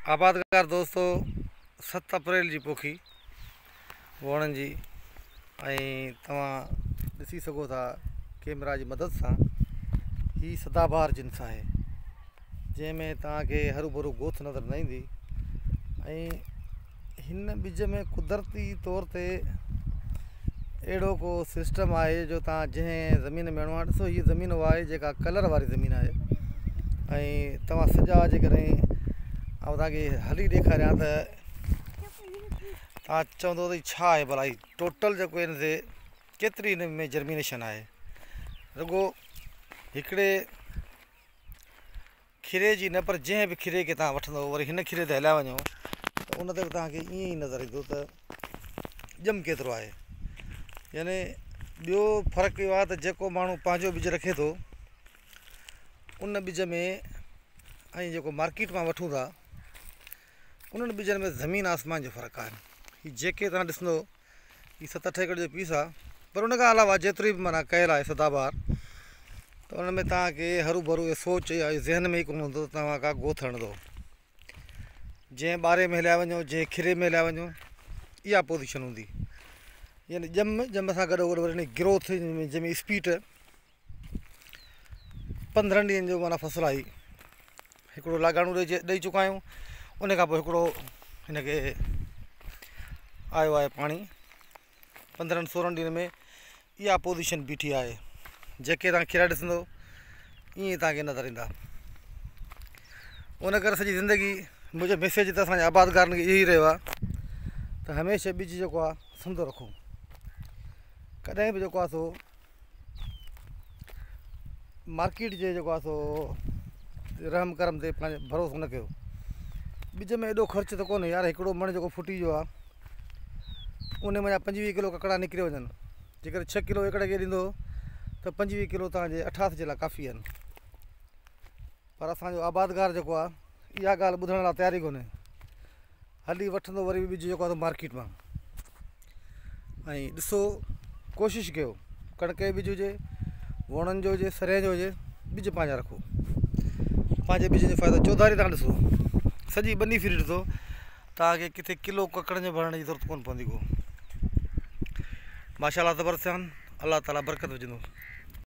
आबादगार दोस्तों 7 अप्रैल जी पोखी वणनि जी तव्हां ॾिसी सघो था कैमरा जी मदद सां। ही सदाबहार जिन्स आहे जंहिंमें तव्हांखे हरू भरू गोथ नज़र न ईंदी। हिन ॿिज में कुदरती तौर ते अहिड़ो को सिस्टम आहे जो तव्हां जंहिं ज़मीन में हणो आहे। ॾिसो हीअ ज़मीन उहा आहे जेका कलर वारी ज़मीन आहे तव्हां सॼा जेकॾहिं तव्हांखे हली ॾेखारियां त तव्हां चवंदो त छा आहे भला टोटल जेको हिन ते केतिरी हिन में जर्मिनेशन आहे। रुगो हिकिड़े खीरे जी न पर जंहिं बि खीरे खे तव्हां वठंदव वरी हिन खीरे ते हलिया वञो त उन ते बि तव्हांखे ईअं ई नज़र ईंदो त ॼम केतिरो आहे। यानी ॿियो फ़र्क़ु इहो आहे त जेको माण्हू पंहिंजो ॿिज रखे थो उन ॿिज में जेको मार्केट मां वठूं था उन्हनि ॿिजनि में ज़मीन आसमान जो फ़र्क़ु आहे। हीअ जेके तव्हां ॾिसंदो हीअ 7-8 एकड़ जो पीस आहे पर उन खां अलावा जेतिरी बि माना कयल आहे सदाबहार त उन में तव्हांखे हरू भरू सोच या ज़हन में ई कोन हूंदो त तव्हां का गोथ हणंदो। जंहिं ॿारे में हलिया वञो जंहिं खीरे में हलिया वञो इहा पोज़ीशन हूंदी। यानी ॼम सां गॾो गॾु वरी ग्रोथ जंहिंमें स्पीड 15 ॾींहंनि जो माना फ़सुलु आई हिकिड़ो लागाणू ॾेई चुका आहियूं। उन खां पोइ हिकिड़ो हिनखे आयो आहे पाणी 15-16 ॾींहंनि में इहा पोज़ीशन बीठी आहे। जेके तव्हां खीरा ॾिसंदो ईअं तव्हांखे नज़र ईंदा। उन करे सॼी ज़िंदगी मुंहिंजो मैसेज त असांजे आबादगारनि खे इहो ई रहियो आहे त हमेशह ॿिज जेको आहे संदो रखो। कॾहिं बि जेको आहे सो मार्केट जे जेको आहे सो रहम करम ते पंहिंजो भरोसो न कयो। ॿिज में एॾो ख़र्च त कोन्हे यार। हिकिड़ो मण जेको फुटी जो आहे उन में 25 किलो ककड़ा निकिरी वञनि। जेकर 6 किलो एकड़ खे ॾींदो त 25 किलो तव्हांजे 88 जे लाइ काफ़ी आहिनि। पर असांजो आबादगार जेको आहे इहा ॻाल्हि ॿुधण लाइ तयारी कोन्हे। हली वठंदो वरी बि ॿिज जेको आहे मार्केट मां। ॾिसो कोशिशि कयो कणिक जो ॿिज हुजे वणनि जो हुजे सरेह जो हुजे ॿिज पंहिंजा रखो। पंहिंजे ॿिज जो फ़ाइदो चौधारी तव्हां ॾिसो सॼी ॿनी फिरी ॾिसो तव्हांखे किथे किलो ककड़नि जो भरण जी ज़रूरत कोन पवंदी को। माशाअल्लाह ज़बरदस्त। अल्लाह ताला बरकत विझंदो।